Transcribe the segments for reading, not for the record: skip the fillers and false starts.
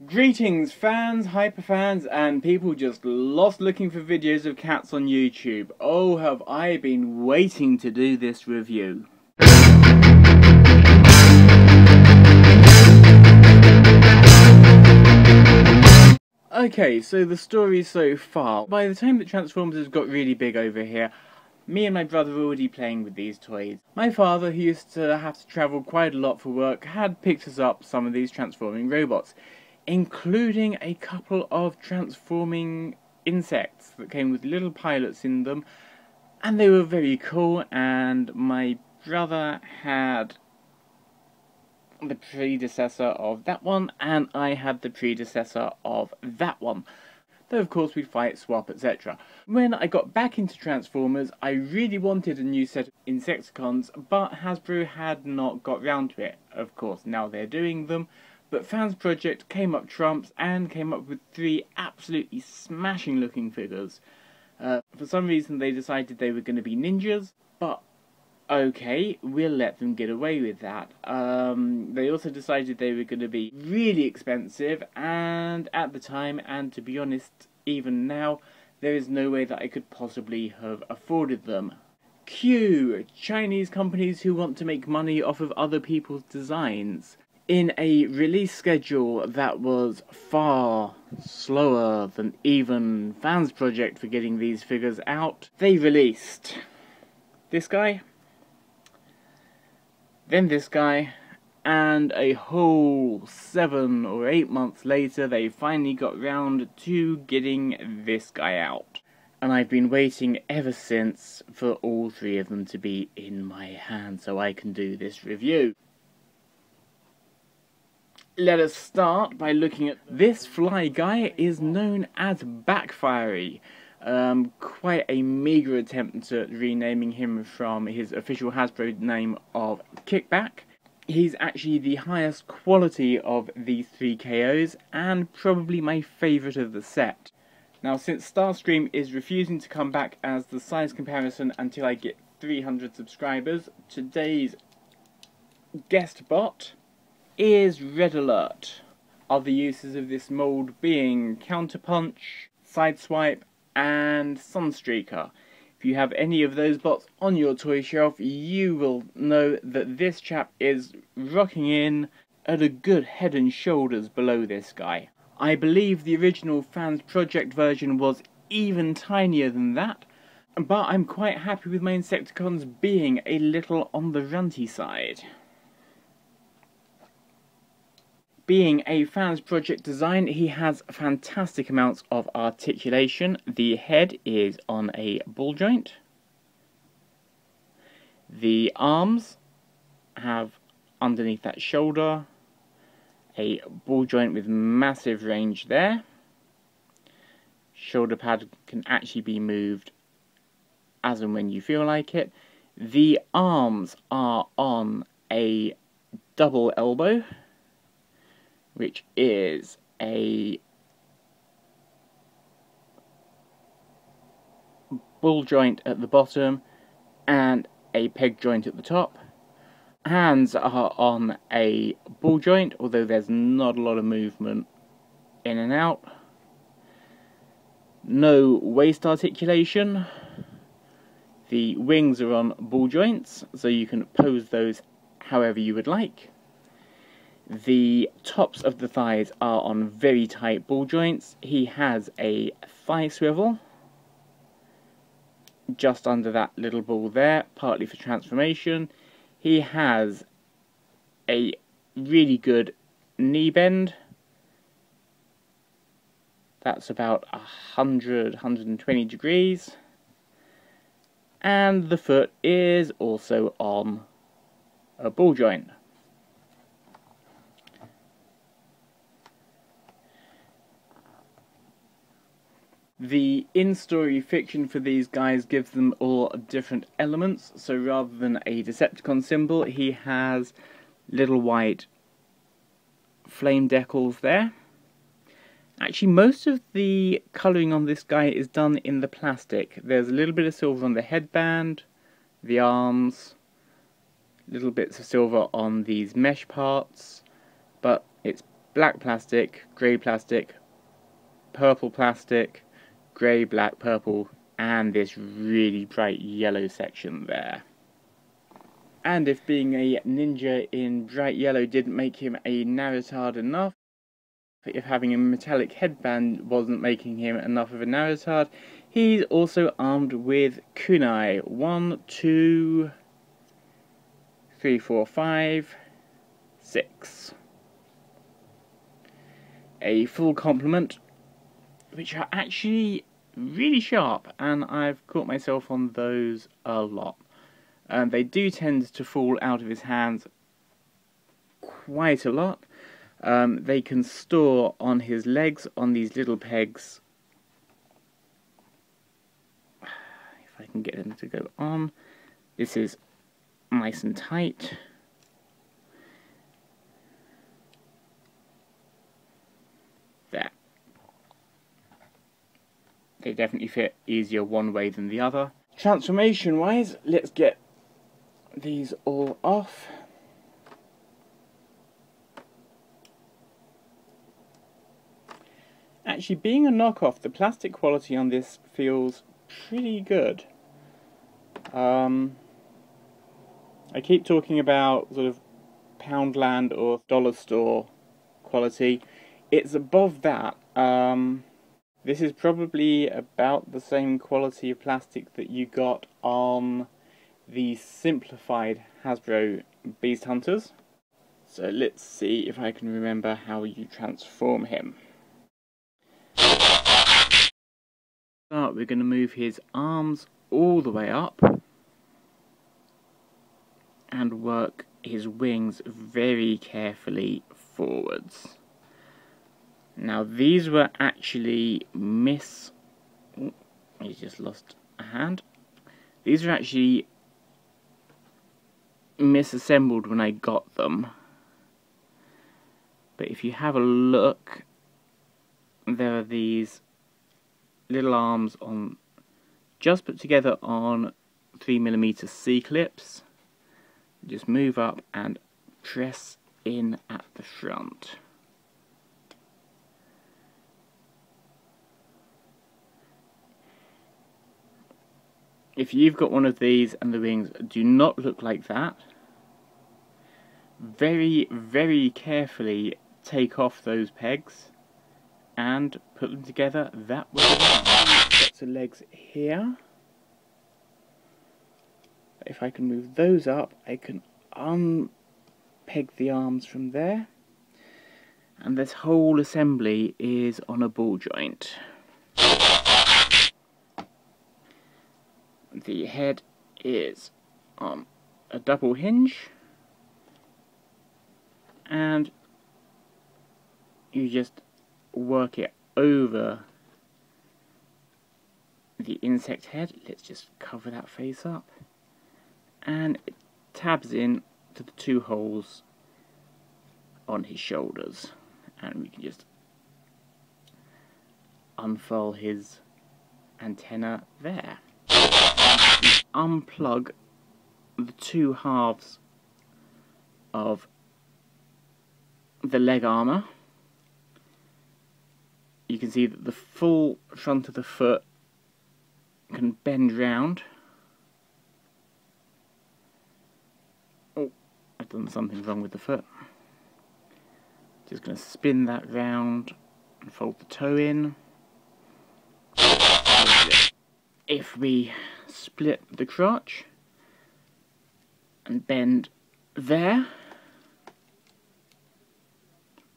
Greetings fans, hyperfans, and people just lost looking for videos of cats on YouTube. Oh, have I been waiting to do this review. Okay, so the story so far. By the time that Transformers has got really big over here, me and my brother were already playing with these toys. My father, who used to have to travel quite a lot for work, had picked us up some of these transforming robots, including a couple of transforming insects that came with little pilots in them, and they were very cool. And my brother had the predecessor of that one, and I had the predecessor of that one. Though of course we'd fight, swap, etc. When I got back into Transformers, I really wanted a new set of Insecticons, but Hasbro had not got round to it. Of course, now they're doing them, but Fansproject came up trumps and came up with 3 absolutely smashing looking figures. For some reason they decided they were going to be ninjas, but okay, we'll let them get away with that. They also decided they were going to be really expensive, and at the time, and to be honest, even now, there is no way that I could possibly have afforded them. Cue Chinese companies who want to make money off of other people's designs. In a release schedule that was far slower than even Fansproject for getting these figures out, they released this guy, then this guy, and a whole 7 or 8 months later they finally got round to getting this guy out. And I've been waiting ever since for all 3 of them to be in my hand so I can do this review. Let us start by looking at this fly guy. Is known as Backfiery. Quite a meagre attempt at renaming him from his official Hasbro name of Kickback. He's actually the highest quality of these 3 KOs, and probably my favourite of the set. Now, since Starscream is refusing to come back as the size comparison until I get 300 subscribers, today's guest bot is Red Alert. Other uses of this mould being Counterpunch, Sideswipe, and Sunstreaker. If you have any of those bots on your toy shelf, you will know that this chap is rocking in at a good head and shoulders below this guy. I believe the original Fansproject version was even tinier than that, but I'm quite happy with my Insecticons being a little on the runty side. Being a Fansproject design, he has fantastic amounts of articulation. The head is on a ball joint. The arms have, underneath that shoulder, a ball joint with massive range there. Shoulder pad can actually be moved as and when you feel like it. The arms are on a double elbow, which is a ball joint at the bottom and a peg joint at the top. Hands are on a ball joint, although there's not a lot of movement in and out. No waist articulation. The wings are on ball joints, so you can pose those however you would like. The tops of the thighs are on very tight ball joints. He has a thigh swivel just under that little ball there, partly for transformation. He has a really good knee bend. That's about 120 degrees. And the foot is also on a ball joint. The in-story fiction for these guys gives them all different elements, so rather than a Decepticon symbol, he has little white flame decals there. Actually, most of the colouring on this guy is done in the plastic. There's a little bit of silver on the headband, the arms, little bits of silver on these mesh parts, but it's black plastic, grey plastic, purple plastic, grey, black, purple, and this really bright yellow section there. And if being a ninja in bright yellow didn't make him a narratard enough, if having a metallic headband wasn't making him enough of a narratard, he's also armed with kunai. 1, 2, 3, 4, 5, 6. A full complement, which are actually really sharp, and I've caught myself on those a lot. They do tend to fall out of his hands quite a lot. They can store on his legs on these little pegs. If I can get them to go on. This is nice and tight. There. They definitely fit easier one way than the other. Transformation wise, let's get these all off. Actually, being a knockoff, the plastic quality on this feels pretty good. I keep talking about sort of Poundland or dollar store quality. It's above that. This is probably about the same quality of plastic that you got on the simplified Hasbro Beast Hunters. So let's see if I can remember how you transform him. We're going to move his arms all the way up and work his wings very carefully forwards. Now these were actually he's just lost a hand. These were actually misassembled when I got them. But if you have a look, there are these little arms on, just put together on 3mm C-clips. Just move up and press in at the front. If you've got one of these and the wings do not look like that, very, very carefully take off those pegs and put them together that way. Sets of legs here. If I can move those up, I can unpeg the arms from there. And this whole assembly is on a ball joint. The head is on a double hinge, and you just work it over the insect head. Let's just cover that face up, and it tabs in to the two holes on his shoulders, and we can just unfurl his antenna there. Unplug the two halves of the leg armour. You can see that the full front of the foot can bend round. Oh, I've done something wrong with the foot. Just going to spin that round and fold the toe in. If we split the crotch and bend there,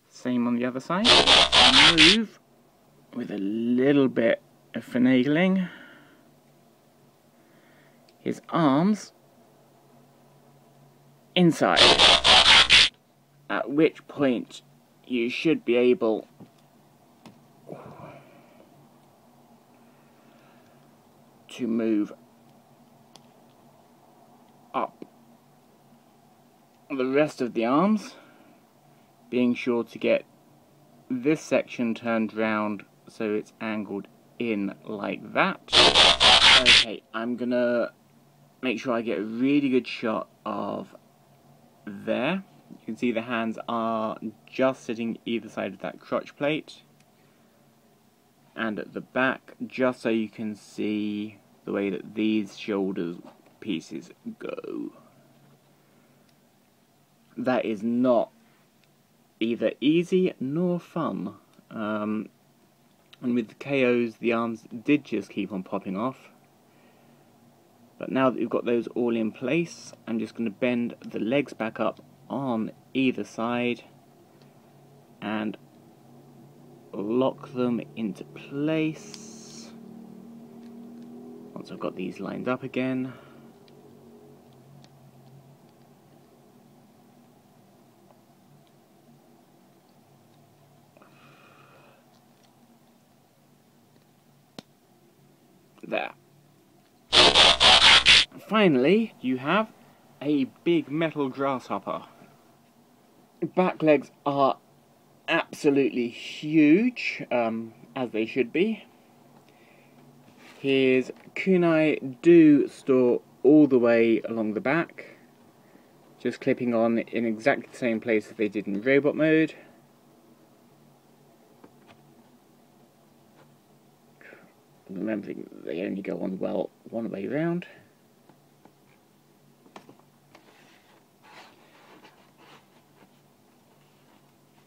same on the other side, move with a little bit of finagling his arms inside, at which point you should be able to move up the rest of the arms, being sure to get this section turned round so it's angled in like that. Okay, I'm gonna make sure I get a really good shot of there. You can see the hands are just sitting either side of that crotch plate, and at the back, just so you can see the way that these shoulder pieces go. That is not either easy nor fun. And with the KOs, the arms did just keep on popping off. But now that we've got those all in place, I'm just going to bend the legs back up on either side and lock them into place. Once I've got these lined up again. There. Finally, you have a big metal grasshopper. Back legs are absolutely huge, as they should be. His kunai do store all the way along the back, just clipping on in exactly the same place as they did in robot mode. Remembering that they only go on, well, one way round.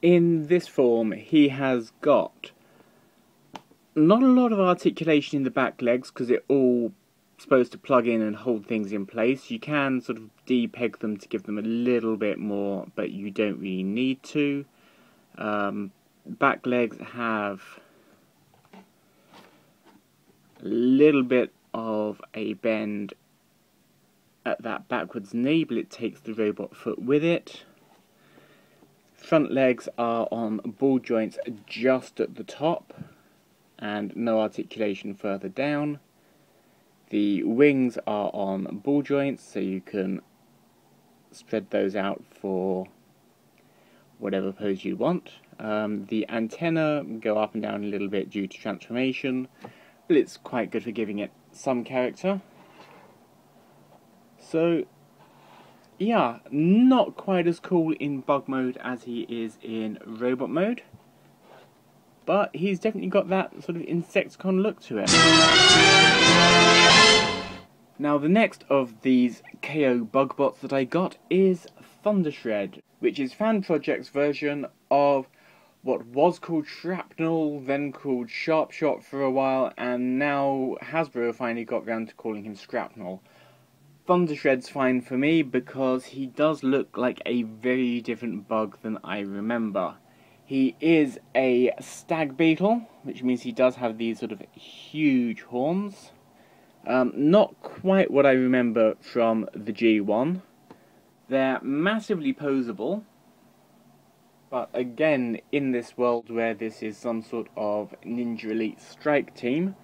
In this form, he has got not a lot of articulation in the back legs, because it's all supposed to plug in and hold things in place. You can sort of de-peg them to give them a little bit more, but you don't really need to. Back legs have a little bit of a bend at that backwards knee, but it takes the robot foot with it. Front legs are on ball joints just at the top and no articulation further down. The wings are on ball joints, so you can spread those out for whatever pose you want. The antenna go up and down a little bit due to transformation, but it's quite good for giving it some character. So yeah, not quite as cool in bug mode as he is in robot mode, but he's definitely got that sort of Insecticon look to him. Now the next of these KO bug bots that I got is Thundershred, which is Fansproject's version of what was called Shrapnel, then called Sharp Shot for a while, and now Hasbro finally got round to calling him Scrapnel. Thundershred's fine for me because he does look like a very different bug than I remember. He is a stag beetle, which means he does have these sort of huge horns. Not quite what I remember from the G1. They're massively poseable, but again, in this world where this is some sort of Ninja Elite strike team,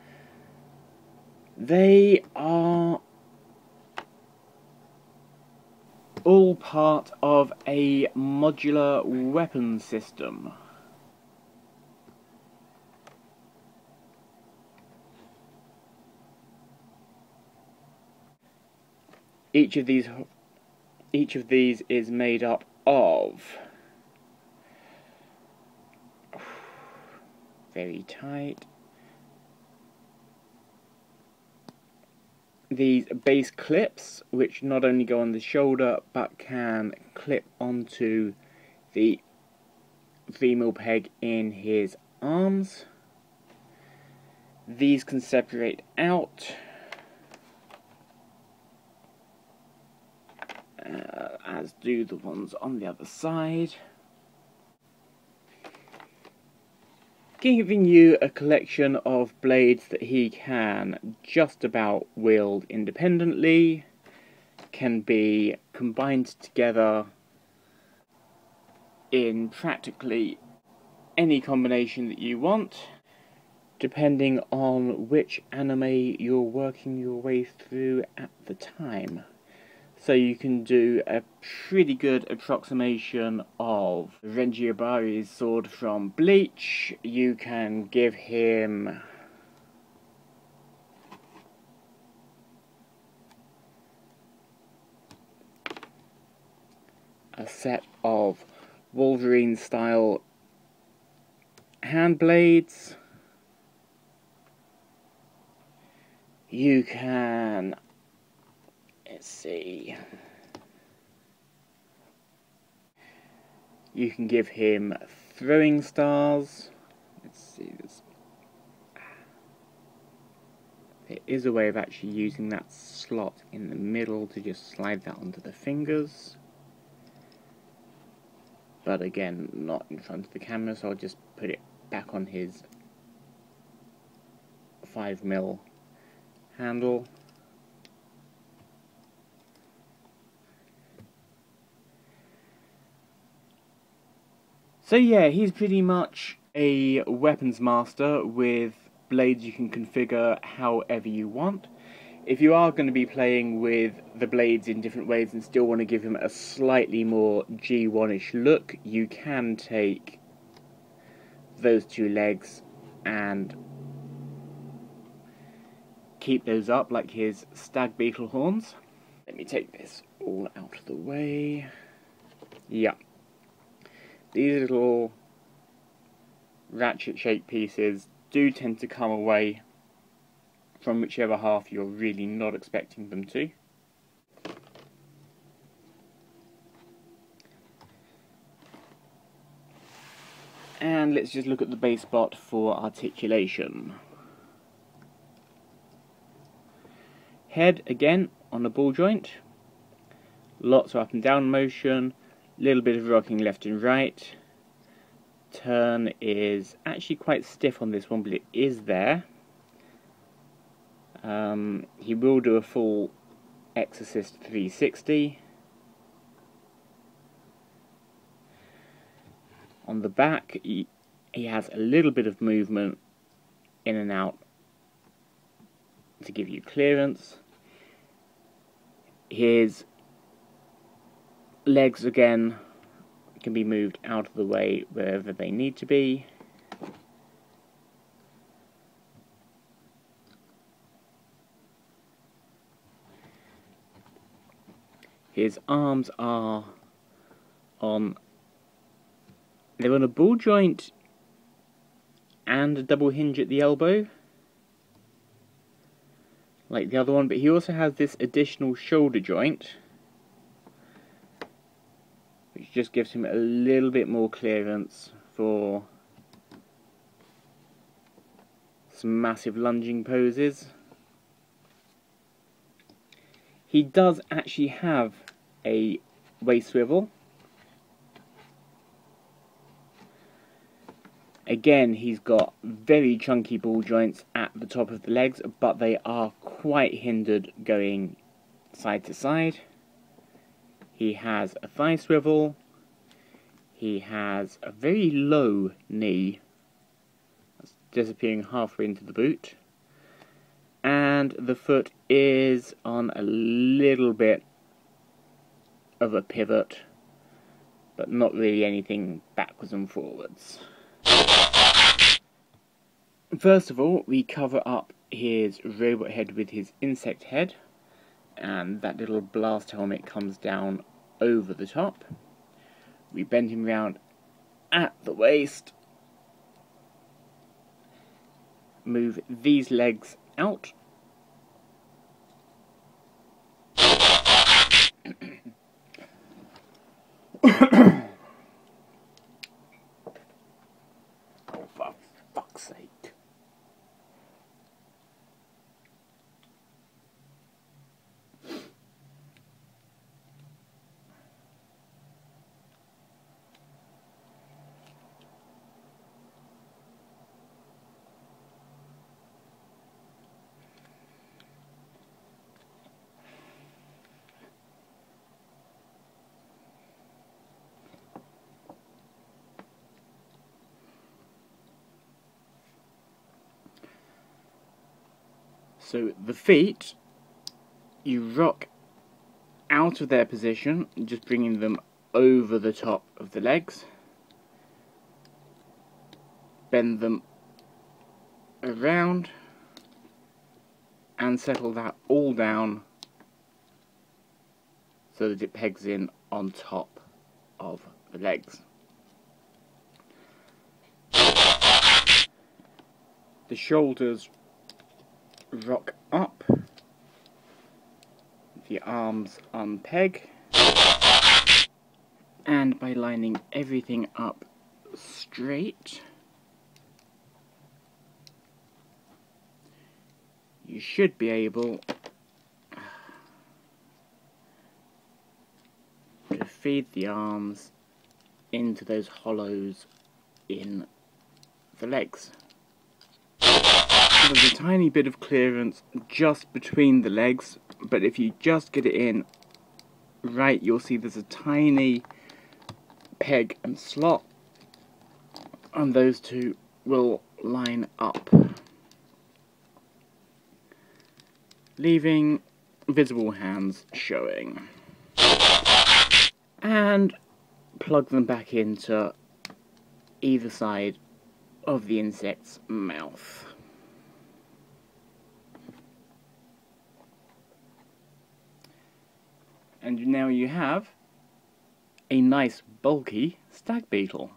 they are all part of a modular weapon system. Each of these is made up of very tight. These base clips, which not only go on the shoulder but can clip onto the female peg in his arms. These can separate out, as do the ones on the other side, giving you a collection of blades that he can just about wield independently, can be combined together in practically any combination that you want, depending on which anime you're working your way through at the time. So you can do a pretty good approximation of Renji Ibari's sword from Bleach. You can give him a set of Wolverine style hand blades. You can, let's see, you can give him throwing stars. Let's see this. There is a way of actually using that slot in the middle to just slide that onto the fingers. But again, not in front of the camera, so I'll just put it back on his 5mm handle. So yeah, he's pretty much a weapons master with blades you can configure however you want. If you are going to be playing with the blades in different ways and still want to give him a slightly more G1-ish look, you can take those two legs and keep those up like his stag beetle horns. Let me take this all out of the way. Yeah. These little ratchet-shaped pieces do tend to come away from whichever half you're really not expecting them to. And let's just look at the base spot for articulation. Head, again, on a ball joint. Lots of up and down motion, little bit of rocking left and right. Turn is actually quite stiff on this one, but it is there. He will do a full Exorcist 360. On the back, he has a little bit of movement in and out to give you clearance. His legs, again, can be moved out of the way wherever they need to be. His arms are they're on a ball joint and a double hinge at the elbow, like the other one, but he also has this additional shoulder joint, which just gives him a little bit more clearance for some massive lunging poses. He does actually have a waist swivel. Again, he's got very chunky ball joints at the top of the legs, but they are quite hindered going side to side. He has a thigh swivel. He has a very low knee, that's disappearing halfway into the boot. And the foot is on a little bit of a pivot, but not really anything backwards and forwards. First of all, we cover up his robot head with his insect head, and that little blast helmet comes down over the top. We bend him round at the waist, move these legs out, oh, for fuck's sake. So the feet, you rock out of their position, just bringing them over the top of the legs. Bend them around and settle that all down so that it pegs in on top of the legs. The shoulders rock up, the arms unpeg, and by lining everything up straight, you should be able to feed the arms into those hollows in the legs. There's a tiny bit of clearance just between the legs, but if you just get it in right, you'll see there's a tiny peg and slot, and those two will line up, leaving visible hands showing. And plug them back into either side of the insect's mouth. And now you have a nice bulky stag beetle.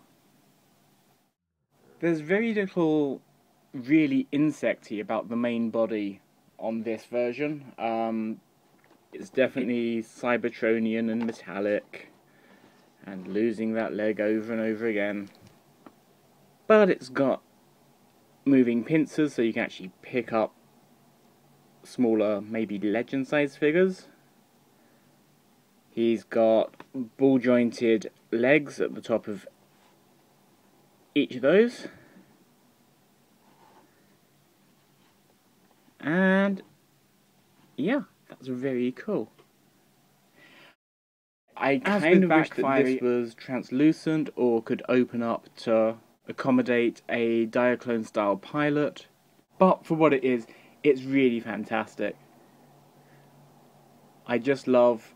There's very little really insecty about the main body on this version. It's definitely Cybertronian and metallic, and losing that leg over and over again. But it's got moving pincers, so you can actually pick up smaller, maybe legend-sized figures. He's got ball-jointed legs at the top of each of those. And yeah, that's very cool. I kind of wish that this was translucent or could open up to accommodate a Diaclone style pilot, but for what it is, it's really fantastic. I just love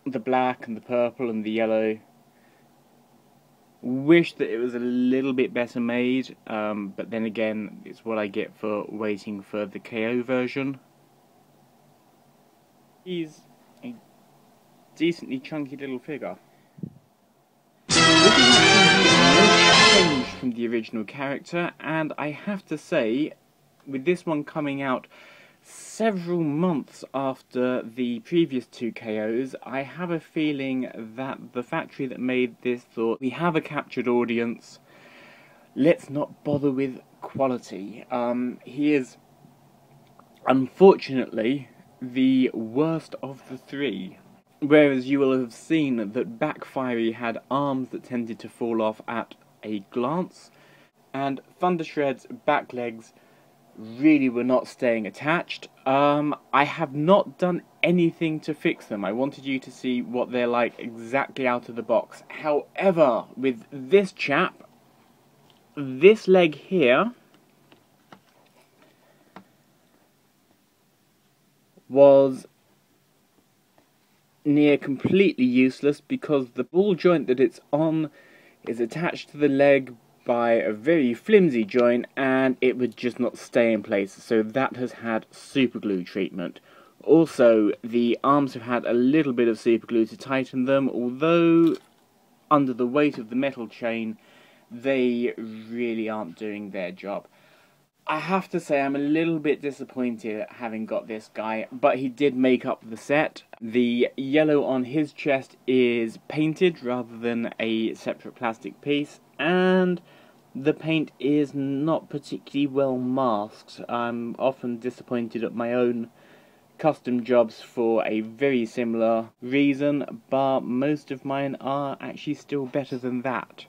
the black and the purple and the yellow. Wish that it was a little bit better made, but then again, it's what I get for waiting for the KO version. He's a decently chunky little figure. This is actually changed from the original character, and I have to say, with this one coming out several months after the previous two KOs, I have a feeling that the factory that made this thought, we have a captured audience, let's not bother with quality. He is, unfortunately, the worst of the three. Whereas you will have seen that Backfiery had arms that tended to fall off at a glance, and Thundershred's back legs really were not staying attached. I have not done anything to fix them. I wanted you to see what they're like exactly out of the box. However, with this chap, this leg here was near completely useless because the ball joint that it's on is attached to the leg by a very flimsy joint, and it would just not stay in place, so that has had super glue treatment. Also, the arms have had a little bit of super glue to tighten them, although under the weight of the metal chain they really aren't doing their job. I have to say I'm a little bit disappointed at having got this guy, but he did make up the set. The yellow on his chest is painted rather than a separate plastic piece, and the paint is not particularly well masked. I'm often disappointed at my own custom jobs for a very similar reason, but most of mine are actually still better than that.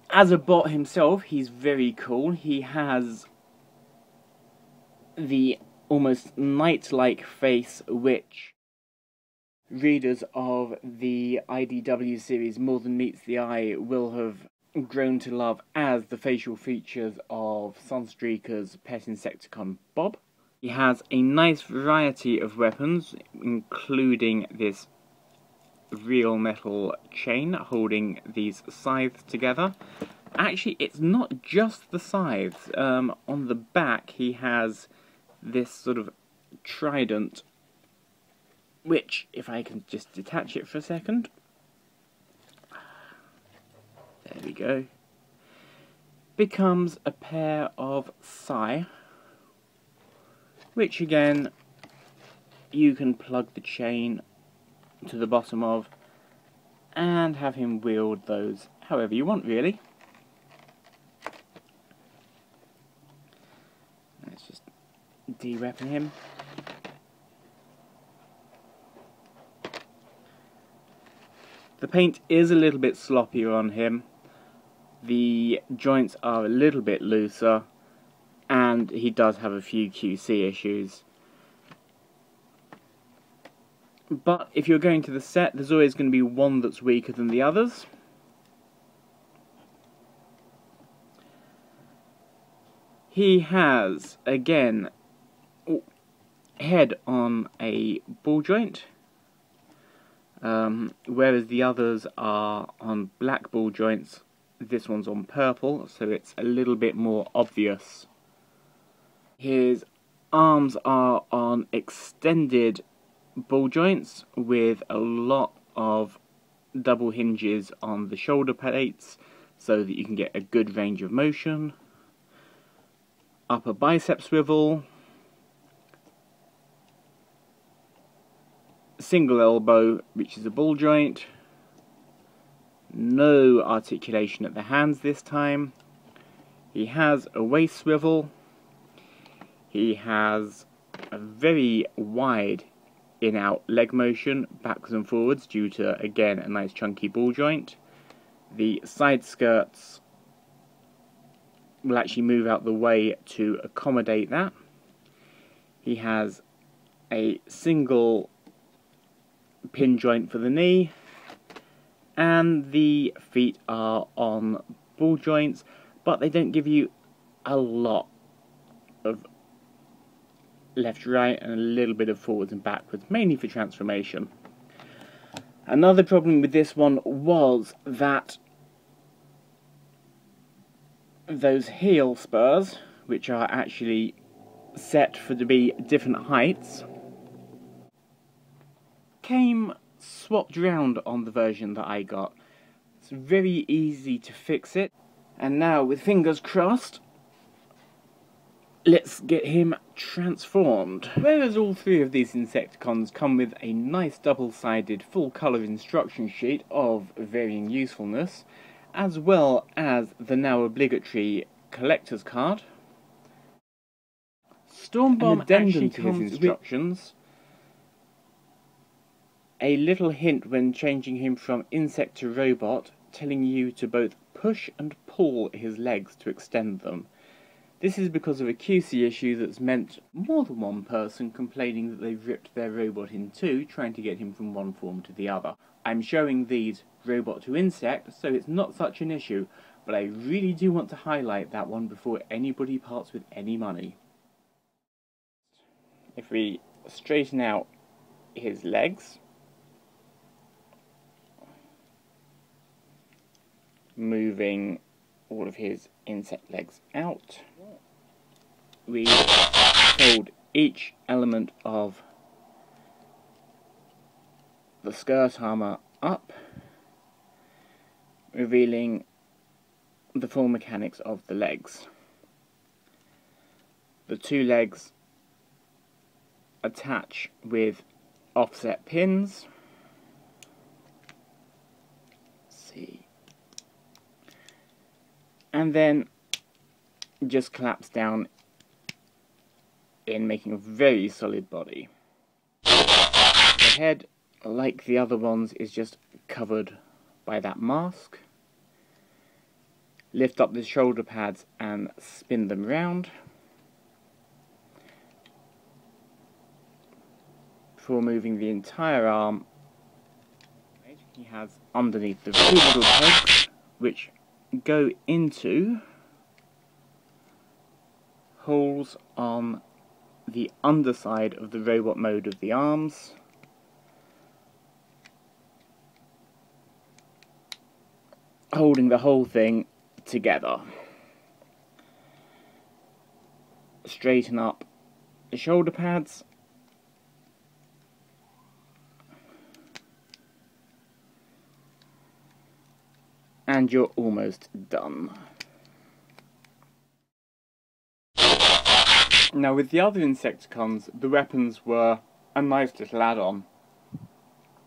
As a bot himself, he's very cool. He has the almost knight-like face which readers of the IDW series More Than Meets the Eye will have grown to love as the facial features of Sunstreaker's pet Insecticon Bob. He has a nice variety of weapons, including this real metal chain holding these scythes together. Actually, it's not just the scythes. On the back he has this sort of trident, which, if I can just detach it for a second, There we go. Becomes a pair of Psy, which again you can plug the chain to the bottom of and have him wield those however you want, really. Let's just de-weapon him. The paint is a little bit sloppier on him. The joints are a little bit looser, and he does have a few QC issues. But if you're going to the set, there's always going to be one that's weaker than the others. He has, again, head on a ball joint, whereas the others are on black ball joints. This one's on purple, so it's a little bit more obvious. His arms are on extended ball joints with a lot of double hinges on the shoulder plates so that you can get a good range of motion. Upper bicep swivel, single elbow, which is a ball joint. No articulation at the hands this time. He has a waist swivel. He has a very wide in-out leg motion, backwards and forwards, due to, again, a nice chunky ball joint. The side skirts will actually move out the way to accommodate that. He has a single pin joint for the knee, and the feet are on ball joints, but they don't give you a lot of left, right, and a little bit of forwards and backwards, mainly for transformation. Another problem with this one was that those heel spurs, which are actually set for to be different heights, came swapped round on the version that I got. It's very easy to fix it, and now with fingers crossed, let's get him transformed. Whereas all three of these Insecticons come with a nice double-sided full colour instruction sheet of varying usefulness, as well as the now obligatory collector's card, Stormbomb addendum to his instructions, a little hint when changing him from insect to robot, telling you to both push and pull his legs to extend them. This is because of a QC issue that's meant more than one person complaining that they've ripped their robot in two, trying to get him from one form to the other. I'm showing these robot to insect, so it's not such an issue, but I really do want to highlight that one before anybody parts with any money. If we straighten out his legs, moving all of his insect legs out, we fold each element of the skirt armour up, revealing the full mechanics of the legs. The two legs attach with offset pins. Let's see. And then just collapse down in, making a very solid body. The head, like the other ones, is just covered by that mask. Lift up the shoulder pads and spin them round before moving the entire arm. He has underneath the two little pegs, which go into holes on the underside of the robot mode of the arms, holding the whole thing together. Straighten up the shoulder pads, And you're almost done. Now with the other Insecticons, the weapons were a nice little add-on.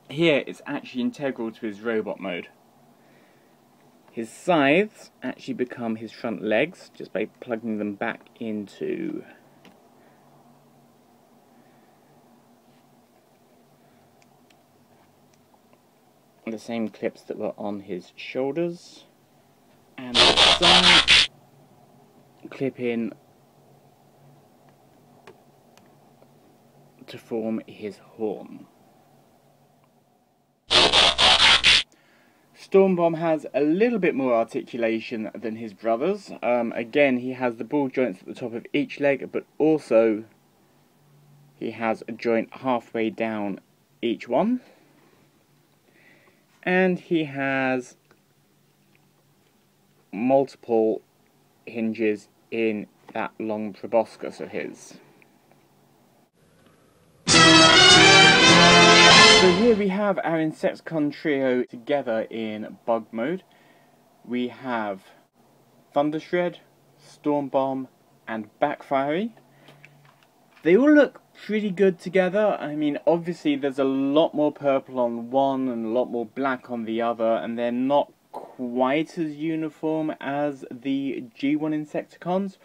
Here it's actually integral to his robot mode. His scythes actually become his front legs just by plugging them back into the same clips that were on his shoulders, and the side clip in to form his horn. Stormbomb has a little bit more articulation than his brothers. Again, he has the ball joints at the top of each leg, but also he has a joint halfway down each one. And he has multiple hinges in that long proboscis of his. So here we have our Insecticon trio together in bug mode. We have Thundershred, Stormbomb, and Backfiery. They all look pretty good together. I mean, obviously there's a lot more purple on one and a lot more black on the other, and they're not quite as uniform as the G1 Insecticons,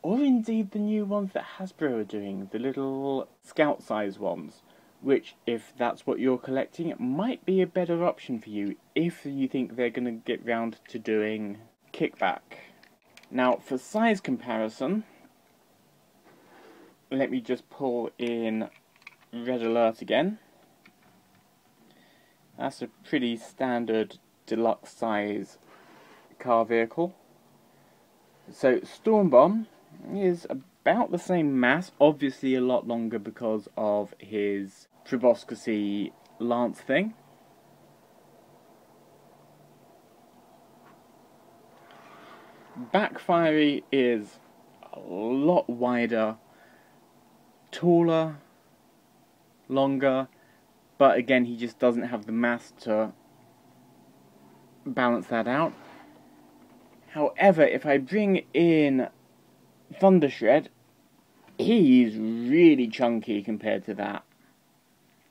or indeed the new ones that Hasbro are doing, the little scout size ones. Which, if that's what you're collecting, it might be a better option for you if you think they're going to get round to doing kickback. Now, for size comparison, let me just pull in Red Alert again. That's a pretty standard deluxe size car vehicle. So, Stormbomb is about the same mass, obviously a lot longer because of his proboscis lance thing. Backfiery is a lot wider, taller, longer, but again he just doesn't have the mass to balance that out. However, if I bring in Thundershred, he's really chunky compared to that.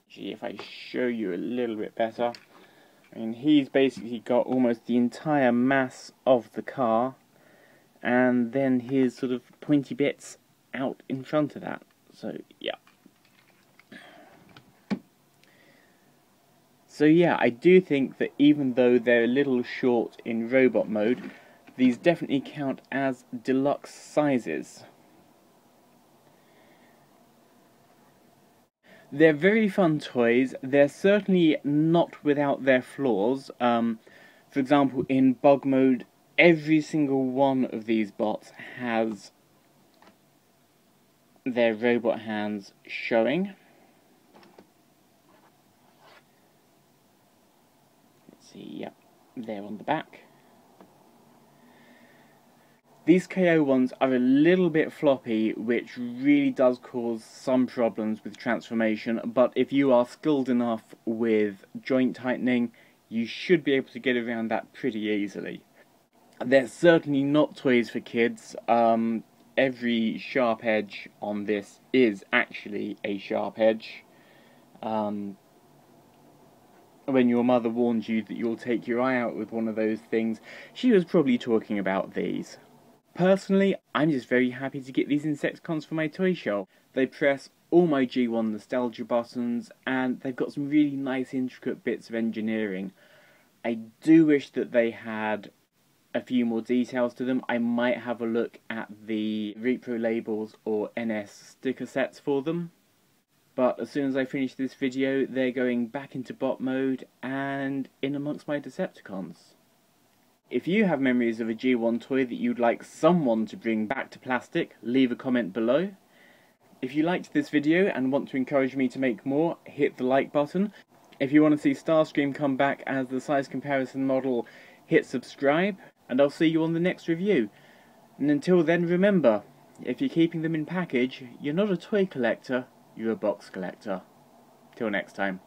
Actually, if I show you a little bit better, I mean, he's basically got almost the entire mass of the car, and then his sort of pointy bits out in front of that. So, yeah. So yeah, I do think that even though they're a little short in robot mode, these definitely count as deluxe sizes. They're very fun toys. They're certainly not without their flaws. For example, in bug mode, every single one of these bots has their robot hands showing. Let's see, yep, they're on the back. These KO ones are a little bit floppy, which really does cause some problems with transformation, but if you are skilled enough with joint tightening, you should be able to get around that pretty easily. They're certainly not toys for kids. Every sharp edge on this is actually a sharp edge. When your mother warned you that you'll take your eye out with one of those things, she was probably talking about these. Personally, I'm just very happy to get these Insecticons for my toy shelf. They press all my G1 nostalgia buttons, and they've got some really nice intricate bits of engineering. I do wish that they had a few more details to them. I might have a look at the repro labels or NS sticker sets for them. But as soon as I finish this video, they're going back into bot mode and in amongst my Decepticons. If you have memories of a G1 toy that you'd like someone to bring back to plastic, leave a comment below. If you liked this video and want to encourage me to make more, hit the like button. If you want to see Starscream come back as the size comparison model, hit subscribe, and I'll see you on the next review. And until then, remember, if you're keeping them in package, you're not a toy collector, you're a box collector. Till next time.